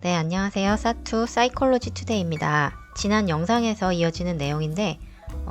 네, 안녕하세요. 사투 사이콜로지 투데이입니다. 지난 영상에서 이어지는 내용인데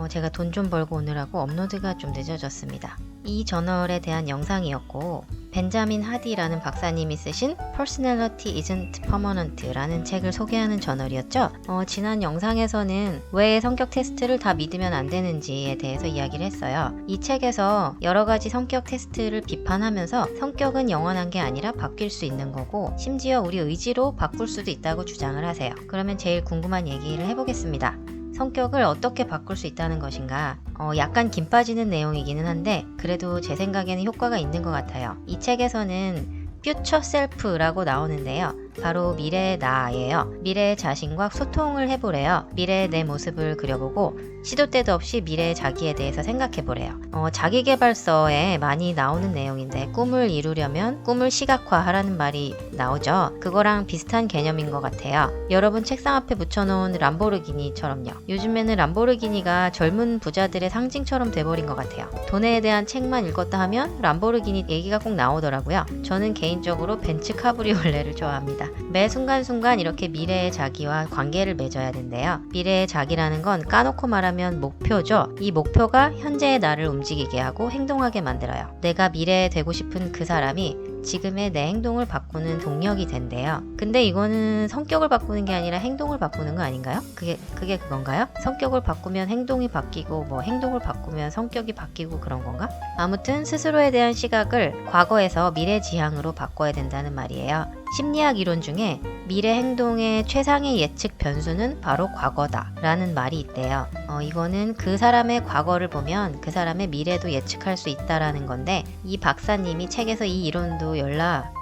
제가 돈 좀 벌고 오느라고 업로드가 좀 늦어졌습니다. 이 저널에 대한 영상이었고 벤자민 하디라는 박사님이 쓰신 Personality Isn't Permanent 라는 책을 소개하는 저널이었죠. 지난 영상에서는 왜 성격 테스트를 다 믿으면 안 되는지에 대해서 이야기를 했어요. 이 책에서 여러 가지 성격 테스트를 비판하면서 성격은 영원한 게 아니라 바뀔 수 있는 거고 심지어 우리 의지로 바꿀 수도 있다고 주장을 하세요. 그러면 제일 궁금한 얘기를 해보겠습니다. 성격을 어떻게 바꿀 수 있다는 것인가? 약간 김 빠지는 내용이기는 한데 그래도 제 생각에는 효과가 있는 것 같아요. 이 책에서는 Future Self라고 나오는데요. 바로 미래의 나예요. 미래의 자신과 소통을 해보래요. 미래의 내 모습을 그려보고 시도 때도 없이 미래의 자기에 대해서 생각해보래요. 자기계발서에 많이 나오는 내용인데 꿈을 이루려면 꿈을 시각화하라는 말이 나오죠. 그거랑 비슷한 개념인 것 같아요. 여러분 책상 앞에 붙여놓은 람보르기니처럼요. 요즘에는 람보르기니가 젊은 부자들의 상징처럼 돼버린 것 같아요. 돈에 대한 책만 읽었다 하면 람보르기니 얘기가 꼭 나오더라고요. 저는 개인적으로 벤츠 카브리올레를 좋아합니다. 매 순간순간 이렇게 미래의 자기와 관계를 맺어야 된대요. 미래의 자기라는 건 까놓고 말하면 목표죠. 이 목표가 현재의 나를 움직이게 하고 행동하게 만들어요. 내가 미래에 되고 싶은 그 사람이 지금의 내 행동을 바꾸는 동력이 된대요. 근데 이거는 성격을 바꾸는 게 아니라 행동을 바꾸는 거 아닌가요? 그게 그건가요? 성격을 바꾸면 행동이 바뀌고 행동을 바꾸면 성격이 바뀌고 그런 건가? 아무튼 스스로에 대한 시각을 과거에서 미래 지향으로 바꿔야 된다는 말이에요. 심리학 이론 중에 미래 행동의 최상의 예측 변수는 바로 과거다 라는 말이 있대요. 이거는 그 사람의 과거를 보면 그 사람의 미래도 예측할 수 있다라는 건데 이 박사님이 책에서 이 이론도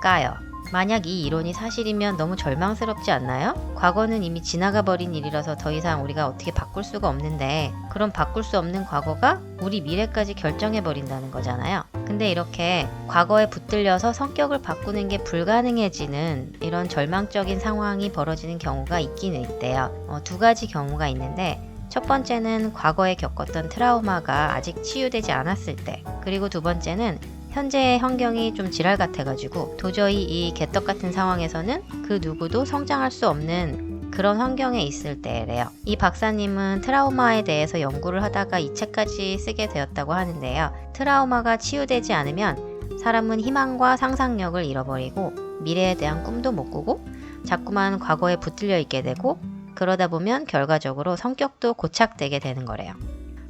까요. 만약 이 이론이 사실이면 너무 절망스럽지 않나요? 과거는 이미 지나가 버린 일이라서 더 이상 우리가 어떻게 바꿀 수가 없는데 그럼 바꿀 수 없는 과거가 우리 미래까지 결정해 버린다는 거잖아요. 근데 이렇게 과거에 붙들려서 성격을 바꾸는 게 불가능해지는 이런 절망적인 상황이 벌어지는 경우가 있기는 있대요. 두 가지 경우가 있는데 첫 번째는 과거에 겪었던 트라우마가 아직 치유되지 않았을 때, 그리고 두 번째는 현재의 환경이 좀 지랄 같아가지고 도저히 이 개떡 같은 상황에서는 그 누구도 성장할 수 없는 그런 환경에 있을 때래요. 이 박사님은 트라우마에 대해서 연구를 하다가 이 책까지 쓰게 되었다고 하는데요. 트라우마가 치유되지 않으면 사람은 희망과 상상력을 잃어버리고 미래에 대한 꿈도 못 꾸고 자꾸만 과거에 붙들려 있게 되고 그러다 보면 결과적으로 성격도 고착되게 되는 거래요.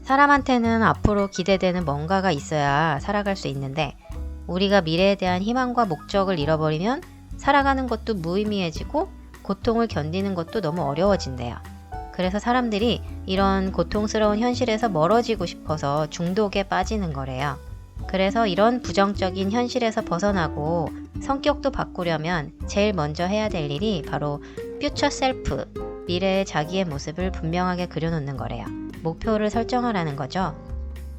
사람한테는 앞으로 기대되는 뭔가가 있어야 살아갈 수 있는데 우리가 미래에 대한 희망과 목적을 잃어버리면 살아가는 것도 무의미해지고 고통을 견디는 것도 너무 어려워진대요. 그래서 사람들이 이런 고통스러운 현실에서 멀어지고 싶어서 중독에 빠지는 거래요. 그래서 이런 부정적인 현실에서 벗어나고 성격도 바꾸려면 제일 먼저 해야 될 일이 바로 퓨처 셀프, 미래의 자기의 모습을 분명하게 그려놓는 거래요. 목표를 설정하라는 거죠.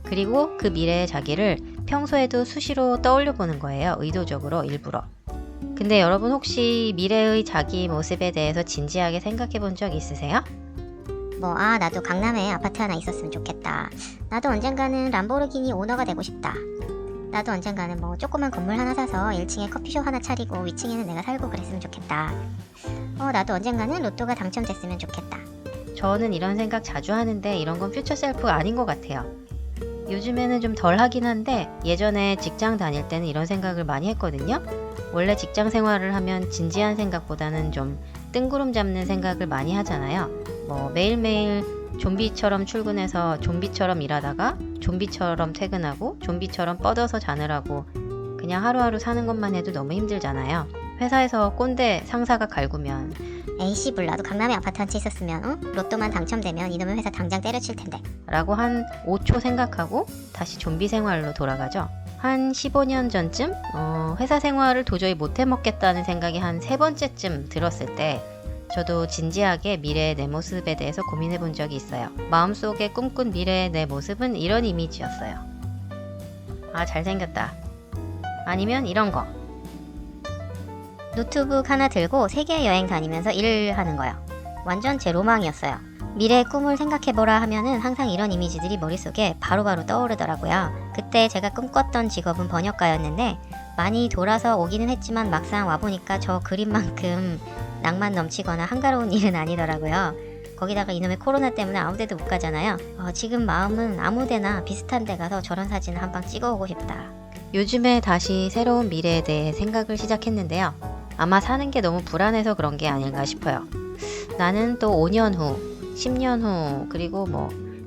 그리고 그 미래의 자기를 평소에도 수시로 떠올려 보는 거예요. 의도적으로, 일부러. 근데 여러분 혹시 미래의 자기 모습에 대해서 진지하게 생각해 본 적 있으세요? 나도 강남에 아파트 하나 있었으면 좋겠다. 나도 언젠가는 람보르기니 오너가 되고 싶다. 나도 언젠가는 조그만 건물 하나 사서 1층에 커피숍 하나 차리고 위층에는 내가 살고 그랬으면 좋겠다. 나도 언젠가는 로또가 당첨됐으면 좋겠다. 저는 이런 생각 자주 하는데 이런 건 퓨처 셀프가 아닌 것 같아요. 요즘에는 좀 덜 하긴 한데 예전에 직장 다닐 때는 이런 생각을 많이 했거든요. 원래 직장 생활을 하면 진지한 생각보다는 좀 뜬구름 잡는 생각을 많이 하잖아요. 매일매일 좀비처럼 출근해서 좀비처럼 일하다가 좀비처럼 퇴근하고 좀비처럼 뻗어서 자느라고 그냥 하루하루 사는 것만 해도 너무 힘들잖아요. 회사에서 꼰대 상사가 갈구면 에이씨 몰라도 강남에 아파트 한 채 있었으면 로또만 당첨되면 이놈의 회사 당장 때려칠 텐데 라고 한 5초 생각하고 다시 좀비 생활로 돌아가죠. 한 15년 전쯤 회사 생활을 도저히 못 해먹겠다는 생각이 한 3번째쯤 들었을 때 저도 진지하게 미래의 내 모습에 대해서 고민해 본 적이 있어요. 마음속에 꿈꾼 미래의 내 모습은 이런 이미지였어요. 아, 잘생겼다. 아니면 이런 거. 노트북 하나 들고 세계 여행 다니면서 일을 하는 거요. 완전 제 로망이었어요. 미래의 꿈을 생각해보라 하면은 항상 이런 이미지들이 머릿속에 바로바로 떠오르더라고요. 그때 제가 꿈꿨던 직업은 번역가였는데 많이 돌아서 오기는 했지만 막상 와보니까 저 그림만큼 낭만 넘치거나 한가로운 일은 아니더라고요. 거기다가 이놈의 코로나 때문에 아무데도 못 가잖아요. 지금 마음은 아무데나 비슷한 데 가서 저런 사진을 한 방 찍어오고 싶다. 요즘에 다시 새로운 미래에 대해 생각을 시작했는데요. 아마 사는 게 너무 불안해서 그런 게 아닐까 싶어요. 나는 또 5년 후, 10년 후, 그리고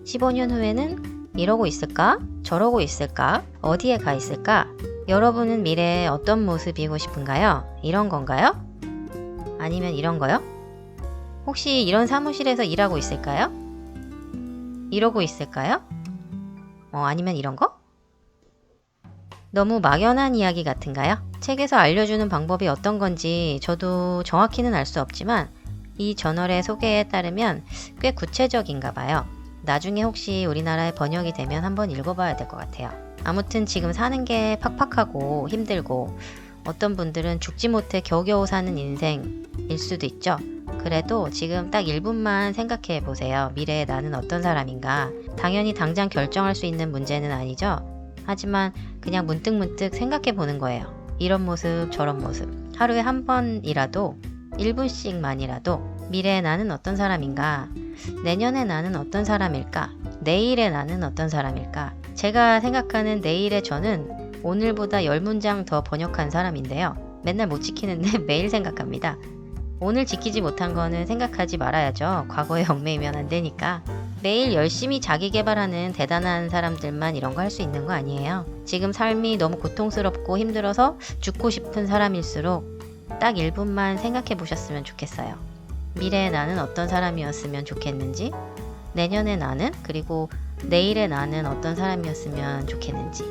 15년 후에는 이러고 있을까? 저러고 있을까? 어디에 가 있을까? 여러분은 미래에 어떤 모습이고 싶은가요? 이런 건가요? 아니면 이런 거요? 혹시 이런 사무실에서 일하고 있을까요? 이러고 있을까요? 아니면 이런 거? 너무 막연한 이야기 같은가요? 책에서 알려주는 방법이 어떤 건지 저도 정확히는 알 수 없지만 이 저널의 소개에 따르면 꽤 구체적인가 봐요. 나중에 혹시 우리나라에 번역이 되면 한번 읽어봐야 될 것 같아요. 아무튼 지금 사는 게 팍팍하고 힘들고 어떤 분들은 죽지 못해 겨우겨우 사는 인생일 수도 있죠. 그래도 지금 딱 1분만 생각해 보세요. 미래에 나는 어떤 사람인가. 당연히 당장 결정할 수 있는 문제는 아니죠. 하지만 그냥 문득문득 생각해 보는 거예요. 이런 모습 저런 모습. 하루에 한 번이라도 1분씩만이라도 미래에 나는 어떤 사람인가. 내년에 나는 어떤 사람일까. 내일의 나는 어떤 사람일까. 제가 생각하는 내일의 저는 오늘보다 10문장 더 번역한 사람인데요. 맨날 못 지키는데 매일 생각합니다. 오늘 지키지 못한 거는 생각하지 말아야죠. 과거에 얽매이면 안 되니까. 매일 열심히 자기 개발하는 대단한 사람들만 이런 거 할 수 있는 거 아니에요. 지금 삶이 너무 고통스럽고 힘들어서 죽고 싶은 사람일수록 딱 1분만 생각해 보셨으면 좋겠어요. 미래의 나는 어떤 사람이었으면 좋겠는지, 내년의 나는, 그리고 내일의 나는 어떤 사람이었으면 좋겠는지.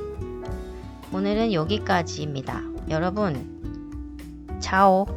오늘은 여기까지입니다. 여러분, 자오.